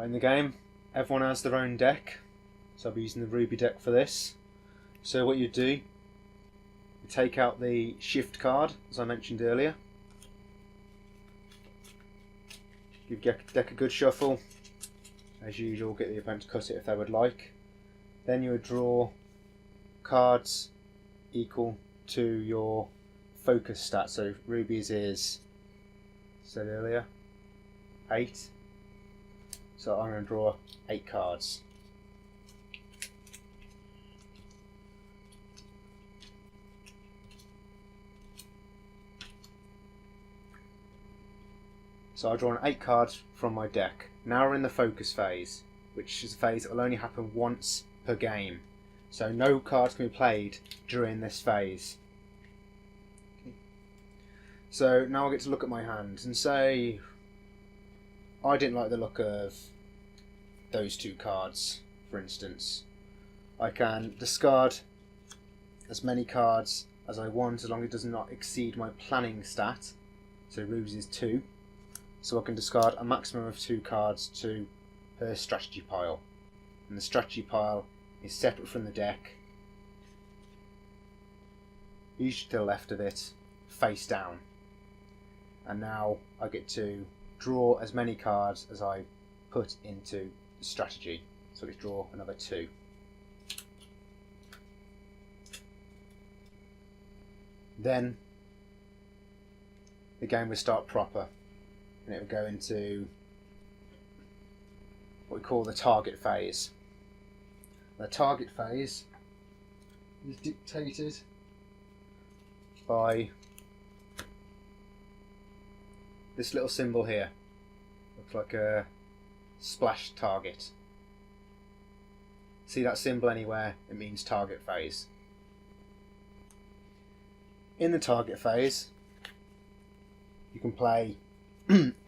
In the game, everyone has their own deck, so I'll be using the RWBY deck for this. So what you do, you take out the shift card, as I mentioned earlier. Give your deck a good shuffle. As usual, get the opponent to cut it if they would like. Then you would draw cards equal to your focus stat. So RWBY's is, said earlier, 8. So I'm going to draw 8 cards. So I draw 8 cards from my deck. Now we're in the focus phase, which is a phase that will only happen once per game. So no cards can be played during this phase. So now I get to look at my hand and say, I didn't like the look of those 2 cards, for instance. I can discard as many cards as I want, as long as it does not exceed my planning stat. So RWBY's is 2. So I can discard a maximum of 2 cards to her strategy pile. And the strategy pile is separate from the deck, usually to the left of it, face down. And now I get to draw as many cards as I put into the strategy. So let's draw another 2. Then the game will start proper, and it will go into what we call the target phase. The target phase is dictated by this little symbol here. Looks like a splash target. See that symbol anywhere? It means target phase. In the target phase, you can play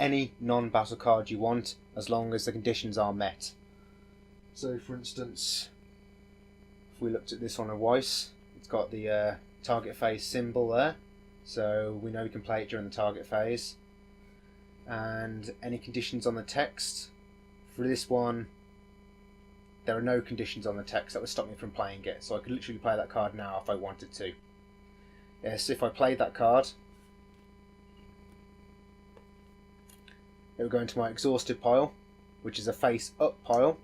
any non-battle card you want, as long as the conditions are met. So for instance, if we looked at this on a Weiss, it's got the target phase symbol there, so we know we can play it during the target phase. And any conditions on the text, for this one there are no conditions on the text that would stop me from playing it, so I could literally play that card now if I wanted to. Yes, if I played that card, it will go into my exhausted pile, which is a face up pile,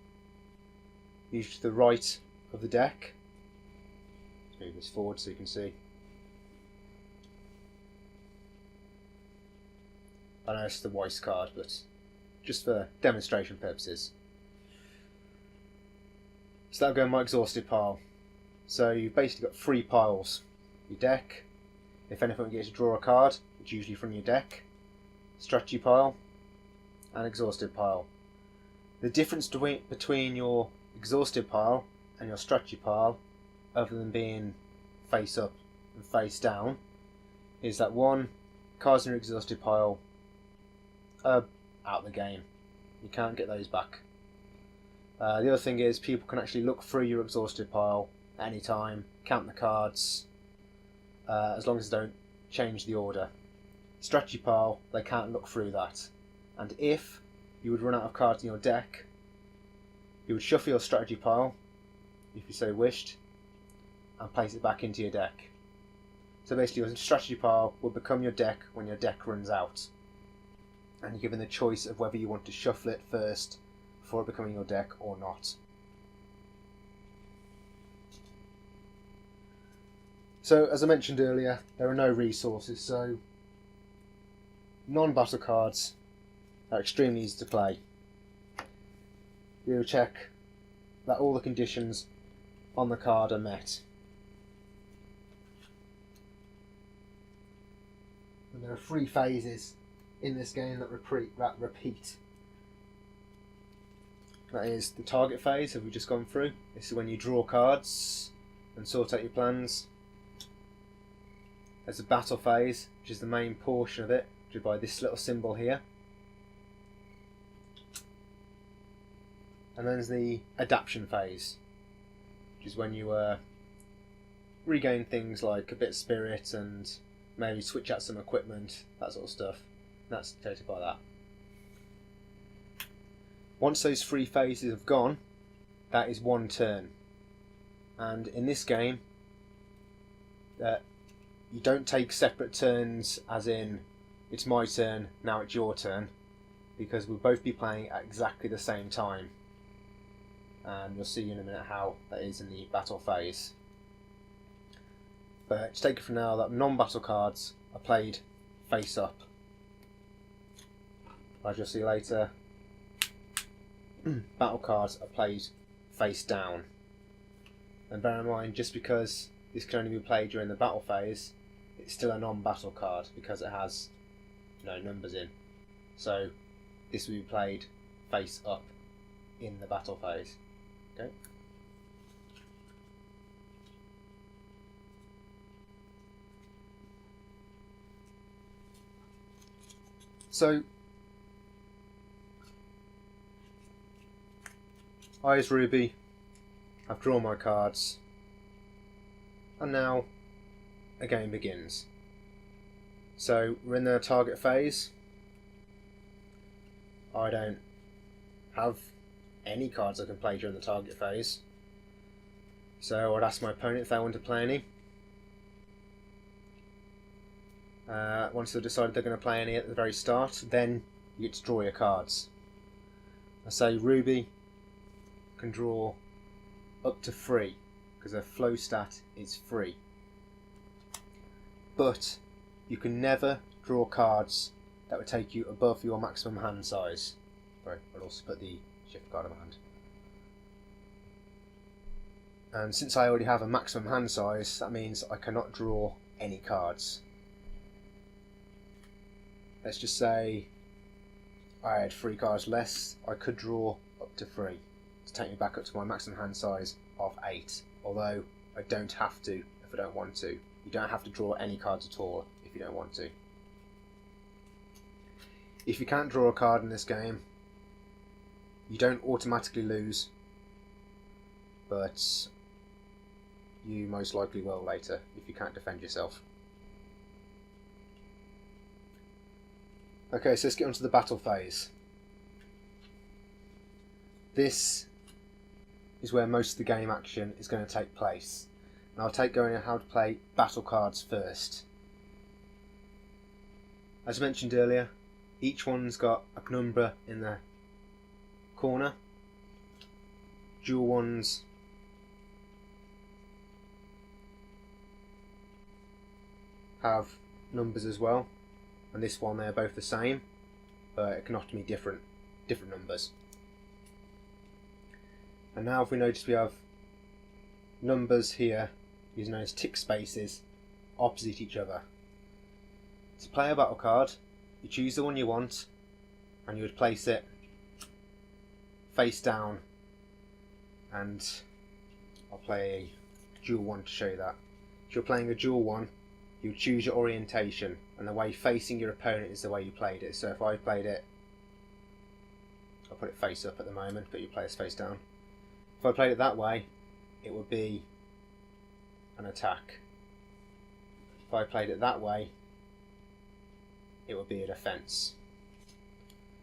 usually to the right of the deck. Let's move this forward so you can see. I know it's the Weiss card, but just for demonstration purposes. So that'll go in my exhausted pile. So you've basically got 3 piles. Your deck, if anything, you get to draw a card, it's usually from your deck, strategy pile, and exhausted pile. The difference between your exhausted pile and your strategy pile, other than being face up and face down, is that one, cards in your exhausted pile are out of the game. You can't get those back. The other thing is people can actually look through your exhausted pile at any time, count the cards, as long as they don't change the order. Strategy pile, they can't look through that. And if you would run out of cards in your deck, you would shuffle your strategy pile, if you so wished, and place it back into your deck. So basically your strategy pile will become your deck when your deck runs out. And you're given the choice of whether you want to shuffle it first before it becoming your deck or not. So as I mentioned earlier, there are no resources, so non-battle cards are extremely easy to play. You'll check that all the conditions on the card are met. And there are 3 phases in this game that repeat. That is the target phase, have we just gone through. This is when you draw cards and sort out your plans. There's a battle phase, which is the main portion of it, which is by this little symbol here. And then there's the adaption phase, which is when you regain things like a bit of spirit and maybe switch out some equipment, that sort of stuff. That's dictated by that. Once those 3 phases have gone, that is 1 turn. And in this game, you don't take separate turns as in it's my turn, now it's your turn, because we'll both be playing at exactly the same time. And you'll see in a minute how that is in the battle phase. But to take it from now, that non-battle cards are played face up. As you'll see later, battle cards are played face down. And bear in mind, just because this can only be played during the battle phase, it's still a non-battle card because it has no numbers in. So this will be played face up in the battle phase. Okay. So I, as RWBY, have drawn my cards, and now a game begins. So we're in the target phase. I don't have any cards I can play during the target phase, so I'd ask my opponent if they want to play any. Once they've decided they're going to play any at the very start, then you get to draw your cards. I say RWBY can draw up to 3 because their flow stat is 3, but you can never draw cards that would take you above your maximum hand size. Sorry, I'll also put the shift card in my hand. And since I already have a maximum hand size, that means I cannot draw any cards. Let's just say I had 3 cards less, I could draw up to 3 to take me back up to my maximum hand size of 8, although I don't have to if I don't want to. You don't have to draw any cards at all if you don't want to. If you can't draw a card in this game, you don't automatically lose, but you most likely will later if you can't defend yourself. Okay, so let's get on to the battle phase. This is where most of the game action is going to take place. And I'll going on how to play battle cards first. As mentioned earlier, each one's got a penumbra in the corner. Dual ones have numbers as well, and this one they're both the same, but it can often be different numbers. And now if we notice we have numbers here, these are known as tick spaces, opposite each other. To play a battle card, you choose the one you want and you would place it face down, and I'll play a dual one to show you that. If you're playing a dual one, you would choose your orientation, and the way facing your opponent is the way you played it. So if I played it, I'll put it face up at the moment, but you play it face down. If I played it that way, it would be an attack. If I played it that way, it would be a defense.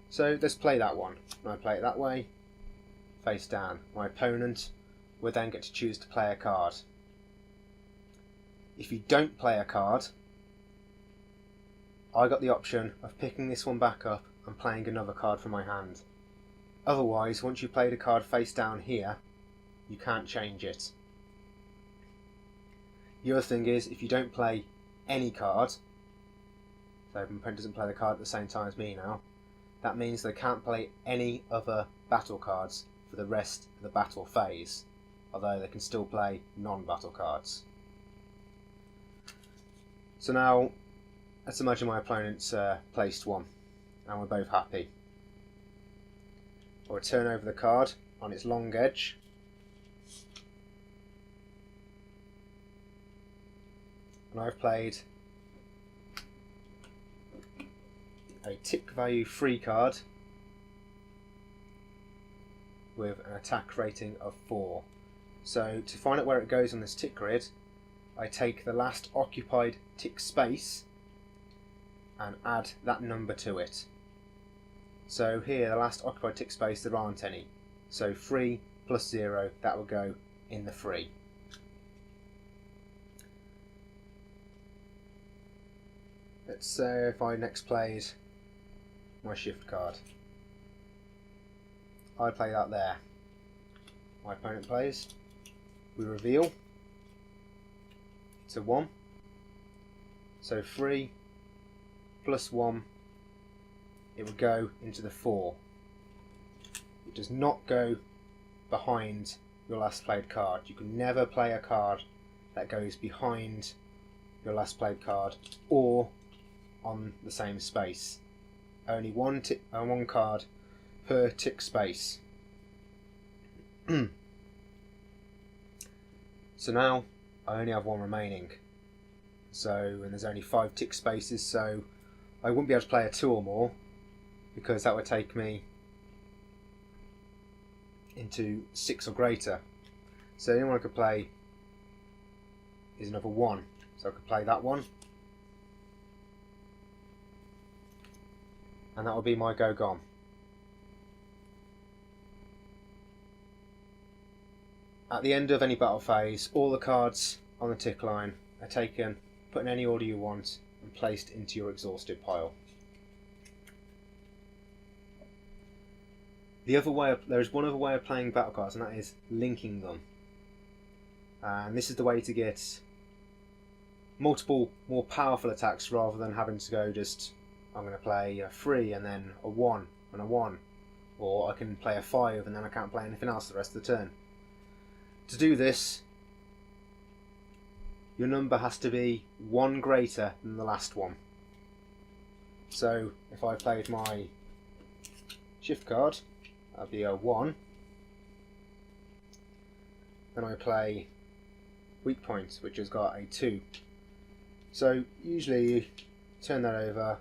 So let's play that one. When I play it that way, face down, my opponent would then get to choose to play a card. If you don't play a card, I got the option of picking this one back up and playing another card from my hand. Otherwise, once you've played a card face down here, you can't change it. The other thing is, if you don't play any card, so my opponent doesn't play the card at the same time as me now, that means they can't play any other battle cards for the rest of the battle phase, although they can still play non-battle cards. So now, let's imagine my opponent's placed one, and we're both happy. I'll turn over the card on its long edge, and I've played a tick value 3 card with an attack rating of 4. So to find out where it goes on this tick grid, I take the last occupied tick space and add that number to it. So here, the last occupied tick space, there aren't any. So 3 plus 0, that will go in the 3. Let's say if I next played my shift card. I play that there. My opponent plays. We reveal to 1. So 3 plus 1, it would go into the 4. It does not go behind your last played card. You can never play a card that goes behind your last played card or on the same space. Only one card per tick space. So now I only have 1 remaining. And there's only 5 tick spaces, so I wouldn't be able to play a 2 or more, because that would take me into 6 or greater. So the only one I could play is another 1. So I could play that one, and that will be my go gone. At the end of any battle phase, all the cards on the tick line are taken, put in any order you want, and placed into your exhausted pile. There is one other way of playing battle cards, and that is linking them. And this is the way to get multiple, more powerful attacks rather than having to go just, I'm going to play a 3 and then a 1 and a 1. Or I can play a 5 and then I can't play anything else the rest of the turn. To do this, your number has to be 1 greater than the last one. So if I played my shift card, that'd be a 1. Then I play weak point, which has got a 2. So usually you turn that over,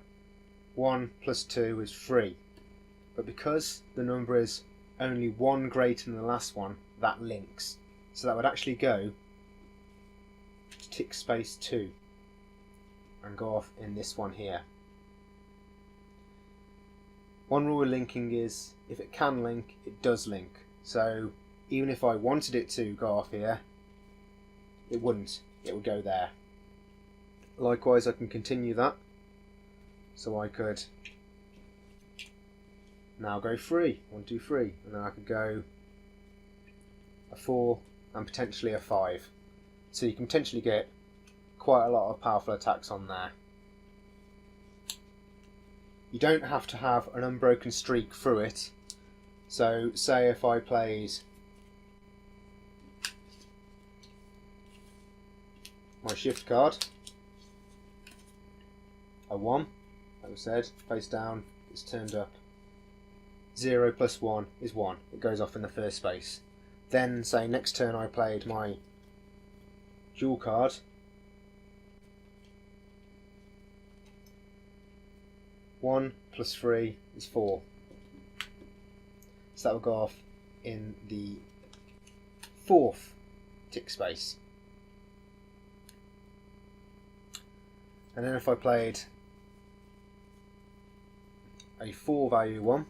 1 plus 2 is 3. But because the number is only 1 greater than the last one, that links. So that would actually go to tick space 2 and go off in this one here. One rule with linking is, if it can link, it does link. So even if I wanted it to go off here, it wouldn't. It would go there. Likewise, I can continue that. So I could now go 3, 1, 2, 3, and then I could go a 4 and potentially a 5. So you can potentially get quite a lot of powerful attacks on there. You don't have to have an unbroken streak through it. So say if I played my shift card, a 1, like I said, face down, it's turned up. 0 plus 1 is 1. It goes off in the first space. Then, say next turn I played my dual card. One plus 3 is 4. So that will go off in the 4th tick space. And then if I played a 4 value 1,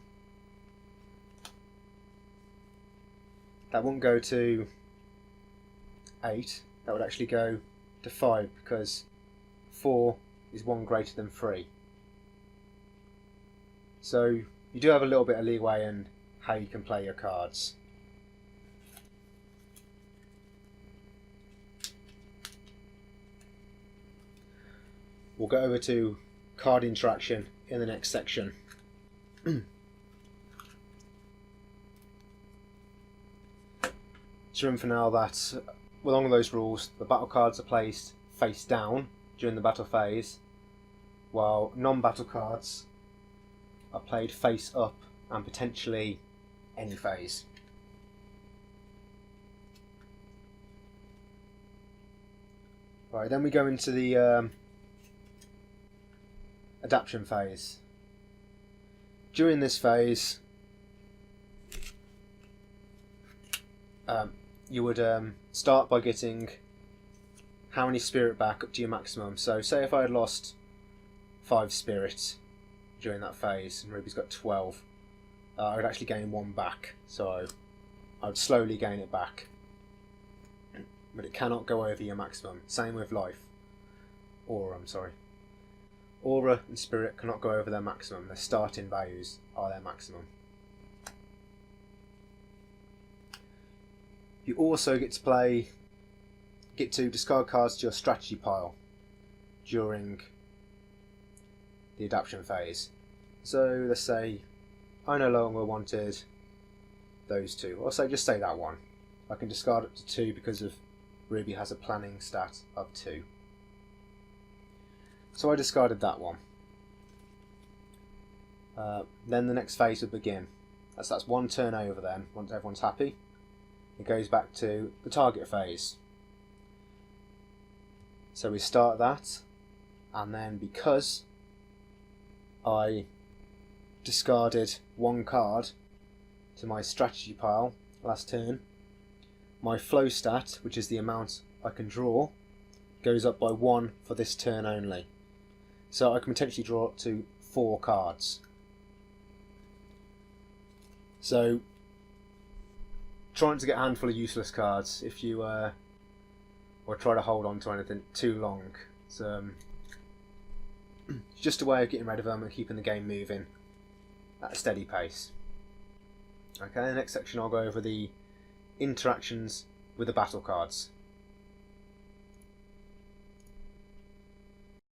that wouldn't go to 8, that would actually go to 5, because 4 is 1 greater than 3. So you do have a little bit of leeway in how you can play your cards. We'll go over to card interaction in the next section. Just remember for now that along those rules, the battle cards are placed face down during the battle phase, while non-battle cards are played face up and potentially any phase. Right, then we go into the adaption phase. During this phase, you would start by getting how many spirit back up to your maximum. So say if I had lost 5 spirits during that phase and RWBY's got 12, I would actually gain 1 back, so I would slowly gain it back. But it cannot go over your maximum. Same with life. Aura, I'm sorry. Aura and spirit cannot go over their maximum. Their starting values are their maximum. You also get to discard cards to your strategy pile during the adaptation phase. So let's say I no longer wanted those 2, or just say that one. I can discard up to 2 because of RWBY has a planning stat of 2. So I discarded that one. Then the next phase would begin. That's 1 turn over then, once everyone's happy. It goes back to the target phase. So we start that, and then because I discarded 1 card to my strategy pile last turn, my flow stat, which is the amount I can draw, goes up by 1 for this turn only. So I can potentially draw up to 4 cards. So trying to get a handful of useless cards if you or try to hold on to anything too long. It's just a way of getting rid of them and keeping the game moving at a steady pace. Okay, the next section I'll go over the interactions with the battle cards.